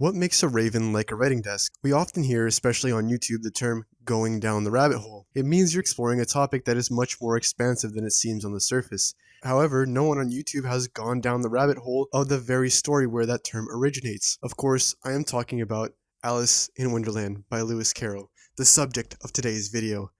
What makes a raven like a writing desk? We often hear, especially on YouTube, the term going down the rabbit hole. It means you're exploring a topic that is much more expansive than it seems on the surface. However, no one on YouTube has gone down the rabbit hole of the very story where that term originates. Of course, I am talking about Alice in Wonderland by Lewis Carroll, the subject of today's video.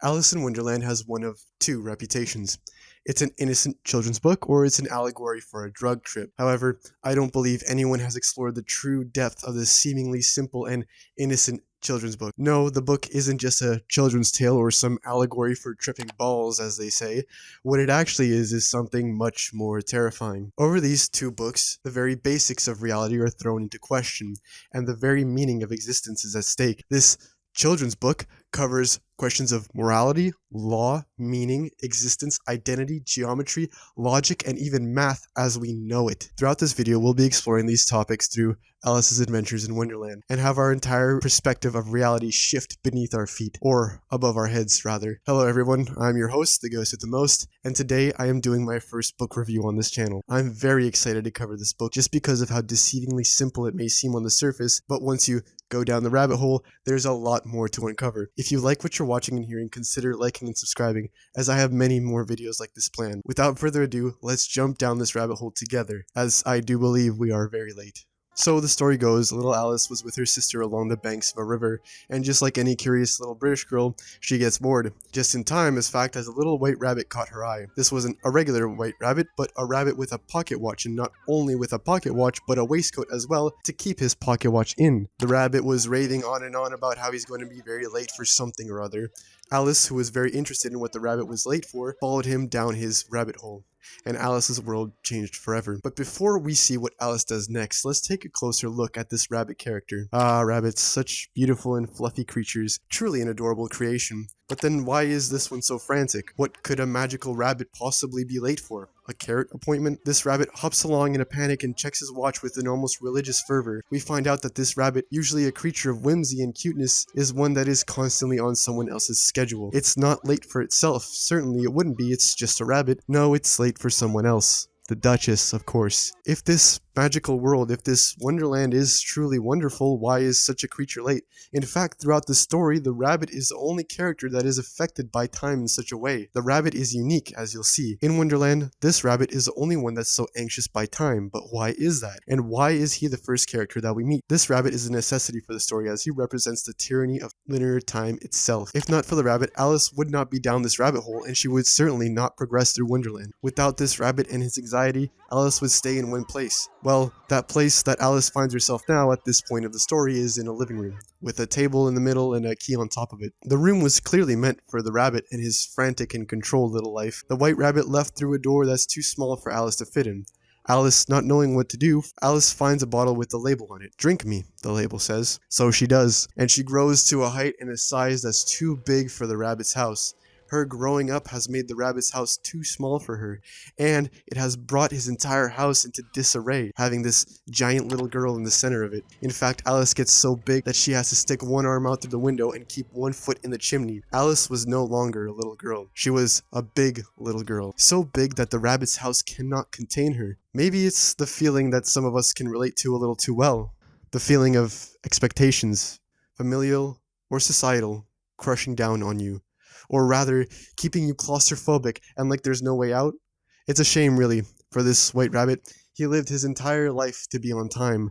Alice in Wonderland has one of two reputations. It's an innocent children's book, or it's an allegory for a drug trip. However, I don't believe anyone has explored the true depth of this seemingly simple and innocent children's book. No, the book isn't just a children's tale or some allegory for tripping balls, as they say. What it actually is something much more terrifying. Over these two books, the very basics of reality are thrown into question, and the very meaning of existence is at stake. This children's book covers questions of morality, law, meaning, existence, identity, geometry, logic, and even math as we know it. Throughout this video, we'll be exploring these topics through Alice's adventures in Wonderland, and have our entire perspective of reality shift beneath our feet, or above our heads, rather. Hello everyone, I'm your host, the Ghost with the Most, and today I am doing my first book review on this channel. I'm very excited to cover this book just because of how deceivingly simple it may seem on the surface, but once you go down the rabbit hole, there's a lot more to uncover. If you like what you're watching and hearing, consider liking and subscribing, as I have many more videos like this planned. Without further ado, let's jump down this rabbit hole together, as I do believe we are very late. So the story goes, little Alice was with her sister along the banks of a river, and just like any curious little British girl, she gets bored. Just in time, as fact, as a little white rabbit caught her eye. This wasn't a regular white rabbit, but a rabbit with a pocket watch, and not only with a pocket watch, but a waistcoat as well, to keep his pocket watch in. The rabbit was raving on and on about how he's going to be very late for something or other. Alice, who was very interested in what the rabbit was late for, followed him down his rabbit hole, and Alice's world changed forever. But before we see what Alice does next, let's take a closer look at this rabbit character. Ah, rabbits, such beautiful and fluffy creatures, truly an adorable creation. But then why is this one so frantic? What could a magical rabbit possibly be late for? A carrot appointment? This rabbit hops along in a panic and checks his watch with an almost religious fervor. We find out that this rabbit, usually a creature of whimsy and cuteness, is one that is constantly on someone else's schedule. It's not late for itself. Certainly it wouldn't be, it's just a rabbit. No, it's late for someone else. The Duchess, of course. If this magical world, if this Wonderland is truly wonderful, why is such a creature late? In fact, throughout the story, the rabbit is the only character that is affected by time in such a way. The rabbit is unique, as you'll see. In Wonderland, this rabbit is the only one that's so anxious by time, but why is that? And why is he the first character that we meet? This rabbit is a necessity for the story, as he represents the tyranny of linear time itself. If not for the rabbit, Alice would not be down this rabbit hole, and she would certainly not progress through Wonderland. Without this rabbit and his anxiety, Alice would stay in one place. Well, that place that Alice finds herself now at this point of the story is in a living room, with a table in the middle and a key on top of it. The room was clearly meant for the rabbit and his frantic and controlled little life. The white rabbit left through a door that's too small for Alice to fit in. Alice, not knowing what to do, Alice finds a bottle with the label on it. "Drink me," the label says. So she does, and she grows to a height and a size that's too big for the rabbit's house. Her growing up has made the rabbit's house too small for her, and it has brought his entire house into disarray, having this giant little girl in the center of it. In fact, Alice gets so big that she has to stick one arm out through the window and keep one foot in the chimney. Alice was no longer a little girl. She was a big little girl. So big that the rabbit's house cannot contain her. Maybe it's the feeling that some of us can relate to a little too well. The feeling of expectations, familial or societal, crushing down on you. Or rather, keeping you claustrophobic and like there's no way out. It's a shame, really, for this white rabbit. He lived his entire life to be on time.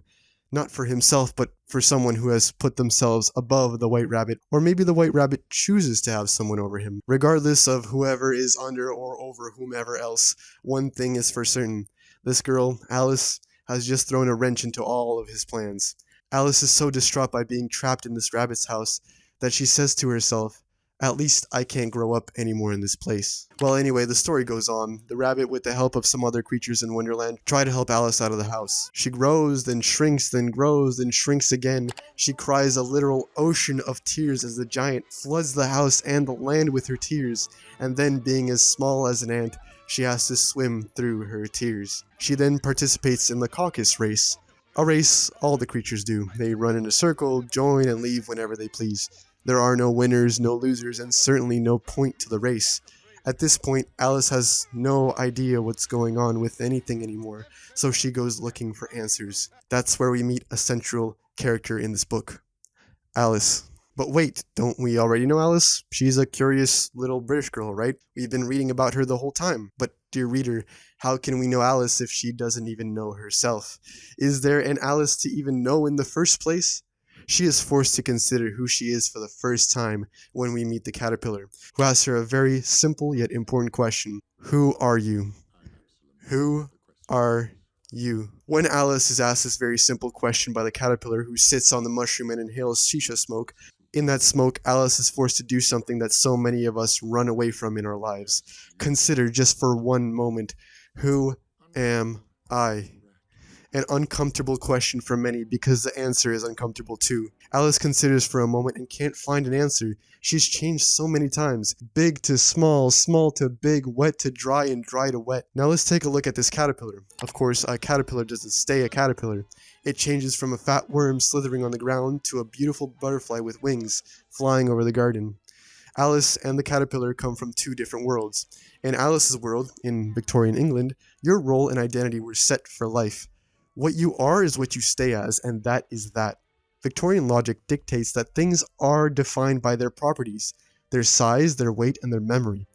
Not for himself, but for someone who has put themselves above the white rabbit. Or maybe the white rabbit chooses to have someone over him. Regardless of whoever is under or over whomever else, one thing is for certain. This girl, Alice, has just thrown a wrench into all of his plans. Alice is so distraught by being trapped in this rabbit's house that she says to herself, "At least I can't grow up anymore in this place." Well, anyway, the story goes on. The rabbit, with the help of some other creatures in Wonderland, try to help Alice out of the house. She grows, then shrinks, then grows, then shrinks again. She cries a literal ocean of tears as the giant floods the house and the land with her tears, and then, being as small as an ant, she has to swim through her tears. She then participates in the caucus race. A race all the creatures do. They run in a circle, join, and leave whenever they please. There are no winners, no losers, and certainly no point to the race. At this point, Alice has no idea what's going on with anything anymore, so she goes looking for answers. That's where we meet a central character in this book, Alice. But wait, don't we already know Alice? She's a curious little British girl, right? We've been reading about her the whole time. But, dear reader, how can we know Alice if she doesn't even know herself? Is there an Alice to even know in the first place? She is forced to consider who she is for the first time when we meet the caterpillar, who asks her a very simple yet important question. Who are you? Who are you? When Alice is asked this very simple question by the caterpillar who sits on the mushroom and inhales shisha smoke, in that smoke, Alice is forced to do something that so many of us run away from in our lives. Consider just for one moment, who am I? An uncomfortable question for many because the answer is uncomfortable too. Alice considers for a moment and can't find an answer. She's changed so many times. Big to small, small to big, wet to dry, and dry to wet. Now let's take a look at this caterpillar. Of course, a caterpillar doesn't stay a caterpillar. It changes from a fat worm slithering on the ground to a beautiful butterfly with wings flying over the garden. Alice and the caterpillar come from two different worlds. In Alice's world, in Victorian England, your role and identity were set for life. What you are is what you stay as, and that is that. Victorian logic dictates that things are defined by their properties, their size, their weight, and their memory.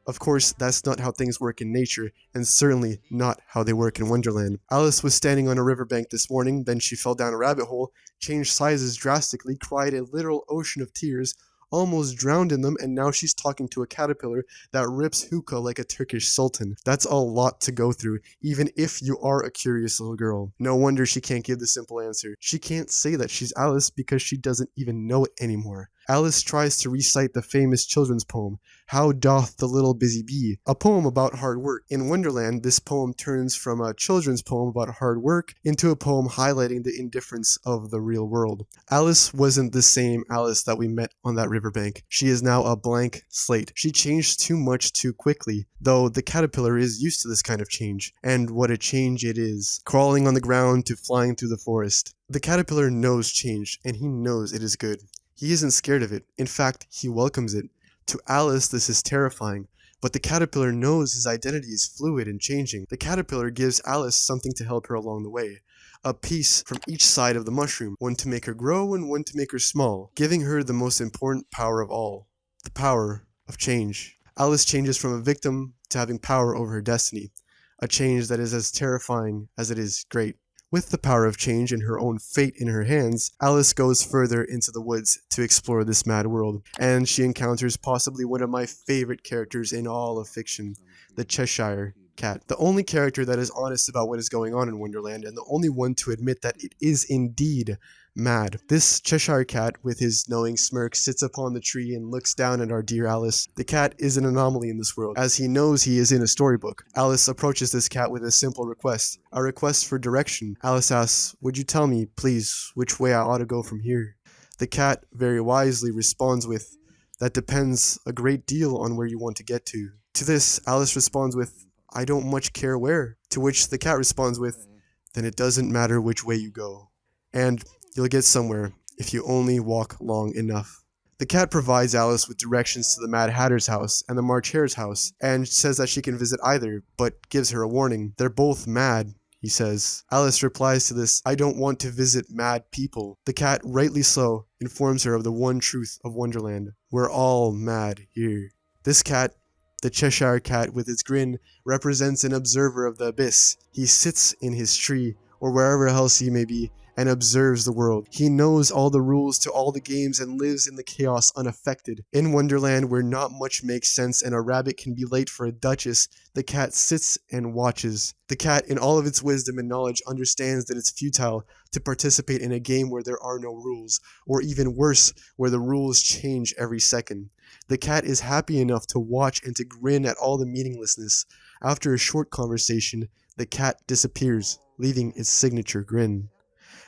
Of course, that's not how things work in nature, and certainly not how they work in Wonderland. Alice was standing on a riverbank this morning, then she fell down a rabbit hole, changed sizes drastically, cried a literal ocean of tears, almost drowned in them, and now she's talking to a caterpillar that rips hookah like a Turkish sultan. That's a lot to go through, even if you are a curious little girl. No wonder she can't give the simple answer. She can't say that she's Alice because she doesn't even know it anymore. Alice tries to recite the famous children's poem, How Doth the Little Busy Bee, a poem about hard work. In Wonderland, this poem turns from a children's poem about hard work into a poem highlighting the indifference of the real world. Alice wasn't the same Alice that we met on that riverbank. She is now a blank slate. She changed too much too quickly, though the caterpillar is used to this kind of change. And what a change it is. Crawling on the ground to flying through the forest. The caterpillar knows change, and he knows it is good. He isn't scared of it. In fact, he welcomes it. To Alice, this is terrifying, but the caterpillar knows his identity is fluid and changing. The caterpillar gives Alice something to help her along the way. A piece from each side of the mushroom, one to make her grow and one to make her small, giving her the most important power of all, the power of change. Alice changes from a victim to having power over her destiny, a change that is as terrifying as it is great. With the power of change and her own fate in her hands, Alice goes further into the woods to explore this mad world, and she encounters possibly one of my favorite characters in all of fiction, the Cheshire Cat. The only character that is honest about what is going on in Wonderland, and the only one to admit that it is indeed mad. This Cheshire Cat, with his knowing smirk, sits upon the tree and looks down at our dear Alice. The cat is an anomaly in this world, as he knows he is in a storybook. Alice approaches this cat with a simple request, a request for direction. Alice asks, "Would you tell me, please, which way I ought to go from here?" The cat very wisely responds with, "That depends a great deal on where you want to get to." To this, Alice responds with, "I don't much care where." To which the cat responds with, "Then it doesn't matter which way you go. And you'll get somewhere if you only walk long enough." The cat provides Alice with directions to the Mad Hatter's house and the March Hare's house, and says that she can visit either, but gives her a warning. "They're both mad," he says. Alice replies to this, "I don't want to visit mad people." The cat, rightly so, informs her of the one truth of Wonderland. We're all mad here. This cat, the Cheshire Cat with its grin, represents an observer of the abyss. He sits in his tree, or wherever else he may be, and observes the world. He knows all the rules to all the games and lives in the chaos unaffected. In Wonderland, where not much makes sense and a rabbit can be late for a duchess, the cat sits and watches. The cat, in all of its wisdom and knowledge, understands that it's futile to participate in a game where there are no rules, or even worse, where the rules change every second. The cat is happy enough to watch and to grin at all the meaninglessness. After a short conversation, the cat disappears, leaving its signature grin.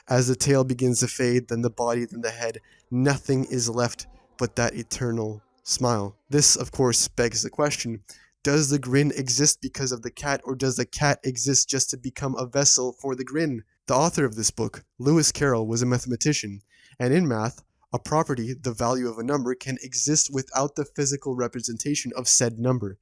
As the tail begins to fade, then the body, then the head, nothing is left but that eternal smile. This, of course, begs the question, does the grin exist because of the cat, or does the cat exist just to become a vessel for the grin? The author of this book, Lewis Carroll, was a mathematician, and in math, A property, the value of a number, can exist without the physical representation of said number.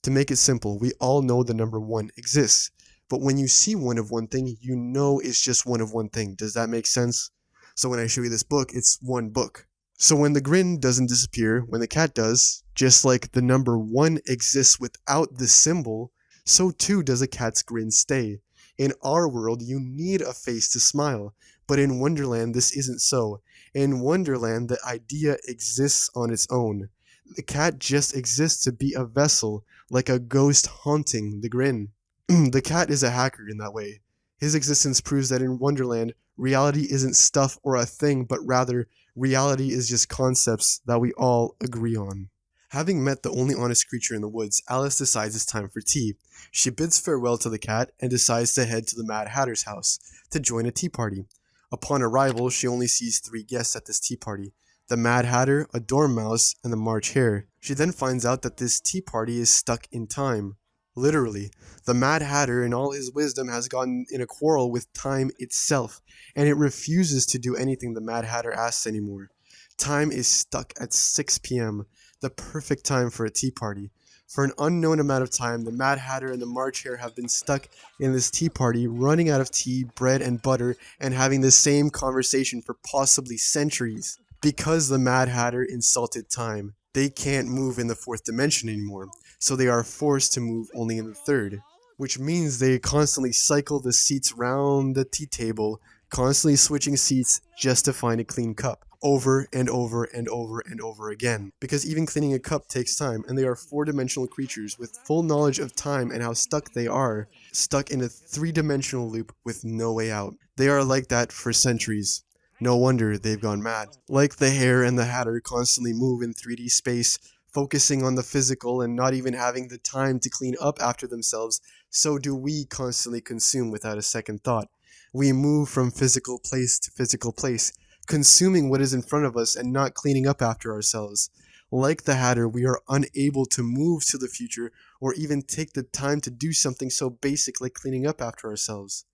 To make it simple, we all know the number 1 exists. But when you see one of one thing, you know it's just one of one thing. Does that make sense? So when I show you this book, it's one book. So when the grin doesn't disappear, when the cat does, just like the number 1 exists without the symbol, so too does a cat's grin stay. In our world, you need a face to smile, but in Wonderland, this isn't so. In Wonderland, the idea exists on its own. The cat just exists to be a vessel, like a ghost haunting the grin. The cat is a hacker in that way. His existence proves that in Wonderland, reality isn't stuff or a thing, but rather, reality is just concepts that we all agree on. Having met the only honest creature in the woods, Alice decides it's time for tea. She bids farewell to the cat and decides to head to the Mad Hatter's house to join a tea party. Upon arrival, she only sees 3 guests at this tea party: the Mad Hatter, a Dormouse, and the March Hare. She then finds out that this tea party is stuck in time. Literally, the Mad Hatter in all his wisdom has gotten in a quarrel with time itself, and it refuses to do anything the Mad Hatter asks anymore. Time is stuck at 6 p.m., the perfect time for a tea party. For an unknown amount of time, the Mad Hatter and the March Hare have been stuck in this tea party, running out of tea, bread, and butter, and having the same conversation for possibly centuries. Because the Mad Hatter insulted time, they can't move in the 4th dimension anymore, so they are forced to move only in the 3rd, which means they constantly cycle the seats round the tea table, constantly switching seats just to find a clean cup, over and over and over and over again. Because even cleaning a cup takes time, and they are 4-dimensional creatures with full knowledge of time and how stuck they are, stuck in a 3-dimensional loop with no way out. They are like that for centuries. No wonder they've gone mad. Like the Hare and the Hatter constantly move in 3D space, focusing on the physical and not even having the time to clean up after themselves, so do we constantly consume without a second thought. We move from physical place to physical place, consuming what is in front of us and not cleaning up after ourselves. Like the Hatter, we are unable to move to the future or even take the time to do something so basic like cleaning up after ourselves.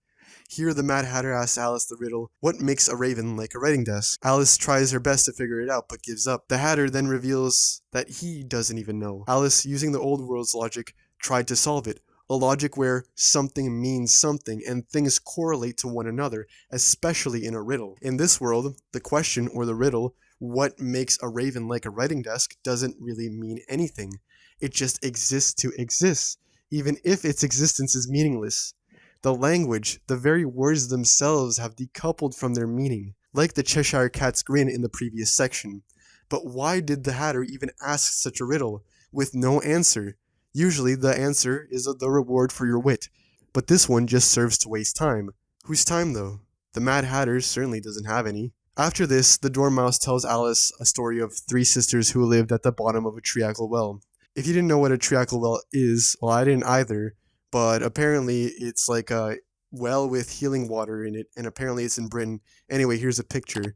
Here the Mad Hatter asks Alice the riddle, what makes a raven like a writing desk? Alice tries her best to figure it out, but gives up. The Hatter then reveals that he doesn't even know. Alice, using the old world's logic, tried to solve it. A logic where something means something and things correlate to one another, especially in a riddle. In this world, the question or the riddle, what makes a raven like a writing desk, doesn't really mean anything. It just exists to exist, even if its existence is meaningless. The language, the very words themselves have decoupled from their meaning, like the Cheshire Cat's grin in the previous section. But why did the Hatter even ask such a riddle, with no answer? Usually the answer is the reward for your wit, but this one just serves to waste time. Whose time though? The Mad Hatter certainly doesn't have any. After this, the Dormouse tells Alice a story of 3 sisters who lived at the bottom of a treacle well. If you didn't know what a treacle well is, well, I didn't either. But apparently it's like a well with healing water in it, and apparently it's in Britain. Anyway, here's a picture.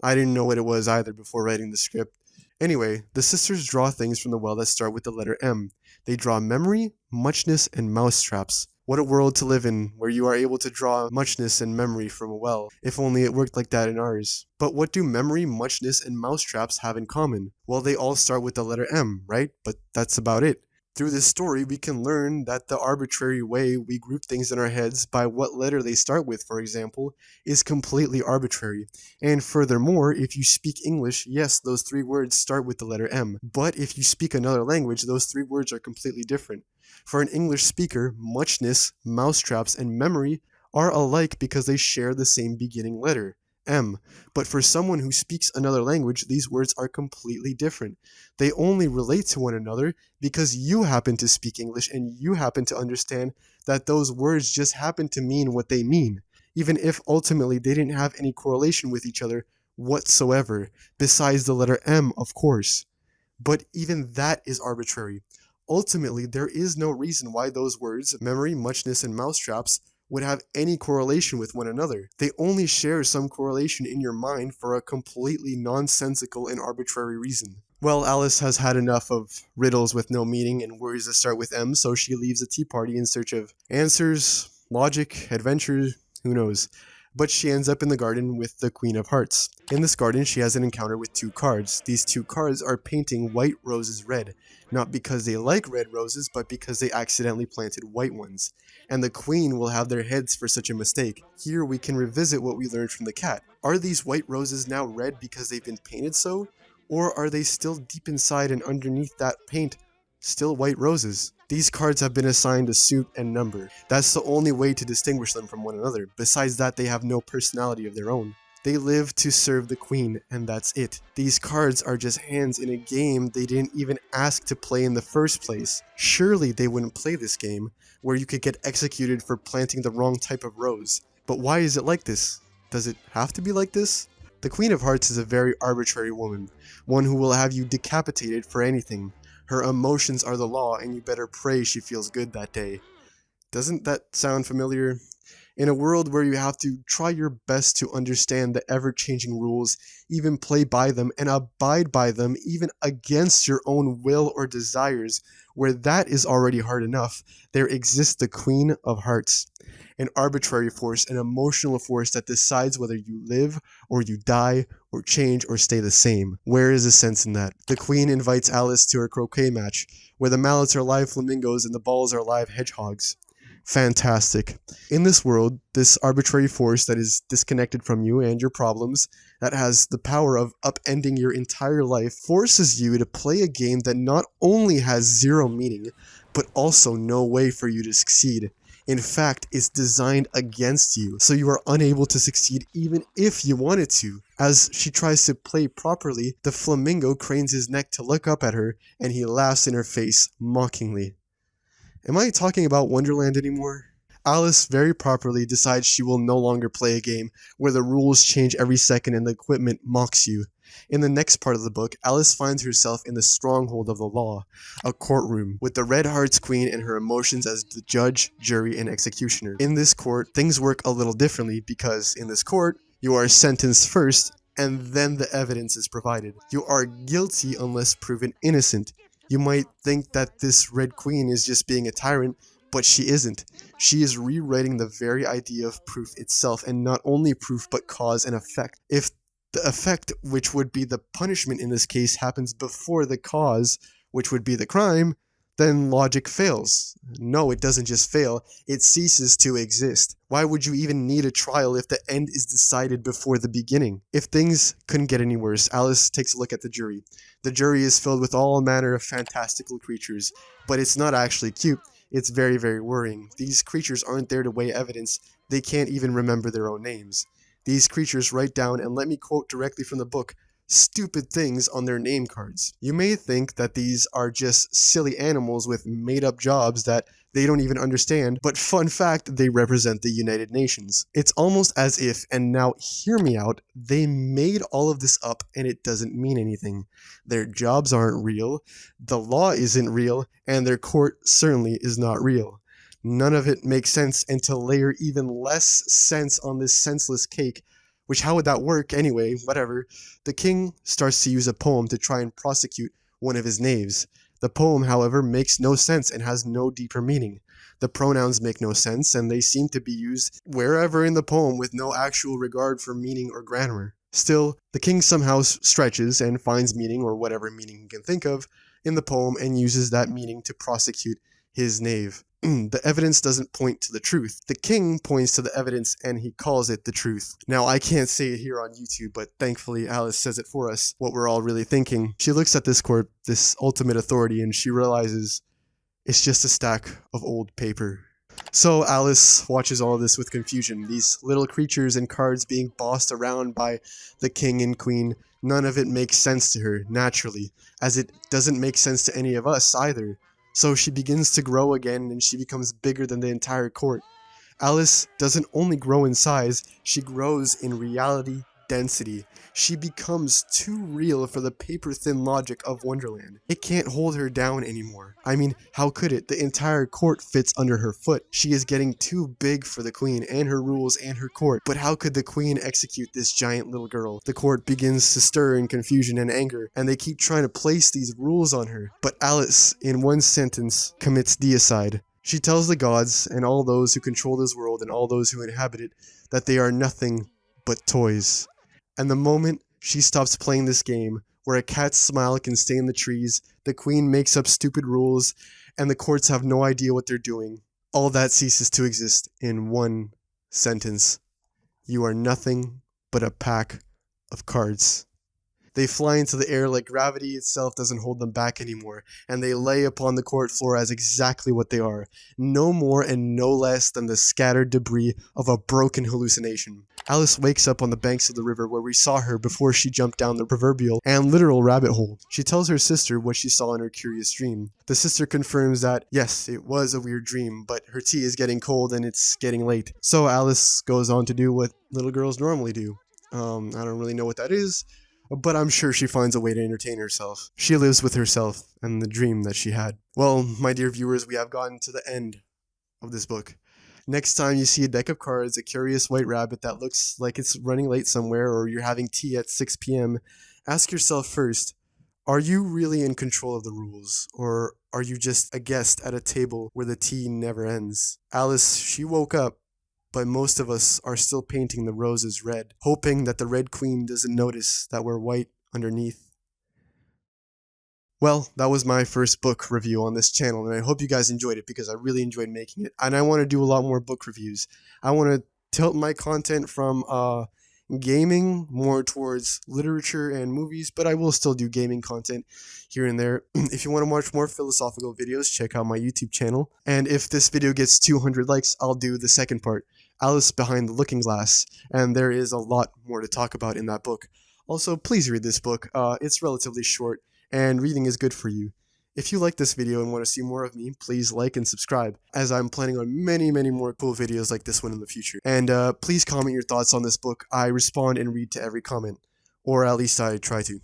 I didn't know what it was either before writing the script. Anyway, the sisters draw things from the well that start with the letter M. They draw memory, muchness, and mousetraps. What a world to live in, where you are able to draw muchness and memory from a well. If only it worked like that in ours. But what do memory, muchness, and mousetraps have in common? Well, they all start with the letter M, right? But that's about it. Through this story, we can learn that the arbitrary way we group things in our heads by what letter they start with, for example, is completely arbitrary. And furthermore, if you speak English, yes, those 3 words start with the letter M. But if you speak another language, those 3 words are completely different. For an English speaker, muchness, mousetraps, and memory are alike because they share the same beginning letter, M. But for someone who speaks another language, these words are completely different. They only relate to one another because you happen to speak English and you happen to understand that those words just happen to mean what they mean, even if ultimately they didn't have any correlation with each other whatsoever, besides the letter M, of course. But even that is arbitrary. Ultimately, there is no reason why those words, memory, muchness, and mousetraps, would have any correlation with one another. They only share some correlation in your mind for a completely nonsensical and arbitrary reason. Well, Alice has had enough of riddles with no meaning and words that start with M, so she leaves the tea party in search of answers, logic, adventure, who knows. but she ends up in the garden with the Queen of Hearts. In this garden, she has an encounter with 2 cards. These 2 cards are painting white roses red, not because they like red roses, but because they accidentally planted white ones. And the Queen will have their heads for such a mistake. Here we can revisit what we learned from the cat. Are these white roses now red because they've been painted so? Or are they still deep inside and underneath that paint still white roses? These cards have been assigned a suit and number. That's the only way to distinguish them from one another. Besides that, they have no personality of their own. They live to serve the Queen, and that's it. These cards are just hands in a game they didn't even ask to play in the first place. Surely they wouldn't play this game, where you could get executed for planting the wrong type of rose. But why is it like this? Does it have to be like this? The Queen of Hearts is a very arbitrary woman, one who will have you decapitated for anything. Her emotions are the law, and you better pray she feels good that day. Doesn't that sound familiar? In a world where you have to try your best to understand the ever-changing rules, even play by them, and abide by them even against your own will or desires, where that is already hard enough, there exists the Queen of Hearts. An arbitrary force, an emotional force that decides whether you live or you die or change or stay the same. Where is the sense in that? The Queen invites Alice to her croquet match, where the mallets are live flamingos and the balls are live hedgehogs. Fantastic. In this world, this arbitrary force that is disconnected from you and your problems, that has the power of upending your entire life, forces you to play a game that not only has zero meaning, but also no way for you to succeed. In fact, it's designed against you, so you are unable to succeed even if you wanted to. As she tries to play properly, the flamingo cranes his neck to look up at her, and he laughs in her face mockingly. Am I talking about Wonderland anymore? Alice very properly decides she will no longer play a game where the rules change every second and the equipment mocks you. In the next part of the book, Alice finds herself in the stronghold of the law, a courtroom, with the Red Hearts Queen and her emotions as the judge, jury, and executioner. In this court, things work a little differently because in this court, you are sentenced first, and then the evidence is provided. You are guilty unless proven innocent. You might think that this Red Queen is just being a tyrant, but she isn't. She is rewriting the very idea of proof itself, and not only proof, but cause and effect. If the effect, which would be the punishment in this case, happens before the cause, which would be the crime, then logic fails. No, it doesn't just fail, it ceases to exist. Why would you even need a trial if the end is decided before the beginning? If things couldn't get any worse, Alice takes a look at the jury. The jury is filled with all manner of fantastical creatures, but it's not actually cute. It's very, very worrying. These creatures aren't there to weigh evidence. They can't even remember their own names. These creatures write down, and let me quote directly from the book, stupid things on their name cards. You may think that these are just silly animals with made-up jobs that they don't even understand, but fun fact, they represent the United Nations. It's almost as if, and now hear me out, they made all of this up and it doesn't mean anything. Their jobs aren't real, the law isn't real, and their court certainly is not real. None of it makes sense, and to layer even less sense on this senseless cake, which how would that work anyway, whatever, the king starts to use a poem to try and prosecute one of his knaves. The poem, however, makes no sense and has no deeper meaning. The pronouns make no sense, and they seem to be used wherever in the poem with no actual regard for meaning or grammar. Still, the king somehow stretches and finds meaning, or whatever meaning he can think of, in the poem and uses that meaning to prosecute his knave. The evidence doesn't point to the truth. The king points to the evidence and he calls it the truth. Now, I can't say it here on YouTube, but thankfully Alice says it for us, what we're all really thinking. She looks at this court, this ultimate authority, and she realizes it's just a stack of old paper. So Alice watches all of this with confusion. These little creatures and cards being bossed around by the king and queen. None of it makes sense to her, naturally, as it doesn't make sense to any of us either. So she begins to grow again, and she becomes bigger than the entire court. Alice doesn't only grow in size, she grows in reality density. She becomes too real for the paper-thin logic of Wonderland. It can't hold her down anymore. I mean, how could it? The entire court fits under her foot. She is getting too big for the queen and her rules and her court. But how could the queen execute this giant little girl? The court begins to stir in confusion and anger, and they keep trying to place these rules on her. But Alice, in one sentence, commits deicide. She tells the gods and all those who control this world and all those who inhabit it that they are nothing but toys. And the moment she stops playing this game, where a cat's smile can stain the trees, the queen makes up stupid rules, and the courts have no idea what they're doing, all that ceases to exist in one sentence. You are nothing but a pack of cards. They fly into the air like gravity itself doesn't hold them back anymore, and they lay upon the court floor as exactly what they are, no more and no less than the scattered debris of a broken hallucination. Alice wakes up on the banks of the river where we saw her before she jumped down the proverbial and literal rabbit hole. She tells her sister what she saw in her curious dream. The sister confirms that, yes, it was a weird dream, but her tea is getting cold and it's getting late. So Alice goes on to do what little girls normally do. I don't really know what that is, but I'm sure she finds a way to entertain herself. She lives with herself and the dream that she had. Well, my dear viewers, we have gotten to the end of this book. Next time you see a deck of cards, a curious white rabbit that looks like it's running late somewhere, or you're having tea at 6 p.m., ask yourself first, are you really in control of the rules, or are you just a guest at a table where the tea never ends? Alice, she woke up, but most of us are still painting the roses red, hoping that the Red Queen doesn't notice that we're white underneath. Well, that was my first book review on this channel, and I hope you guys enjoyed it because I really enjoyed making it, and I want to do a lot more book reviews. I want to tilt my content from gaming more towards literature and movies, but I will still do gaming content here and there. If you want to watch more philosophical videos, check out my YouTube channel, and if this video gets 200 likes, I'll do the second part, Alice Behind the Looking Glass, and there is a lot more to talk about in that book. Also, please read this book. It's relatively short, and reading is good for you. If you like this video and want to see more of me, please like and subscribe, as I'm planning on many more cool videos like this one in the future. And please comment your thoughts on this book. I respond and read to every comment, or at least I try to.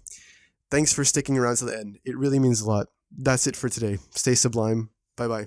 Thanks for sticking around to the end. It really means a lot. That's it for today. Stay sublime. Bye-bye.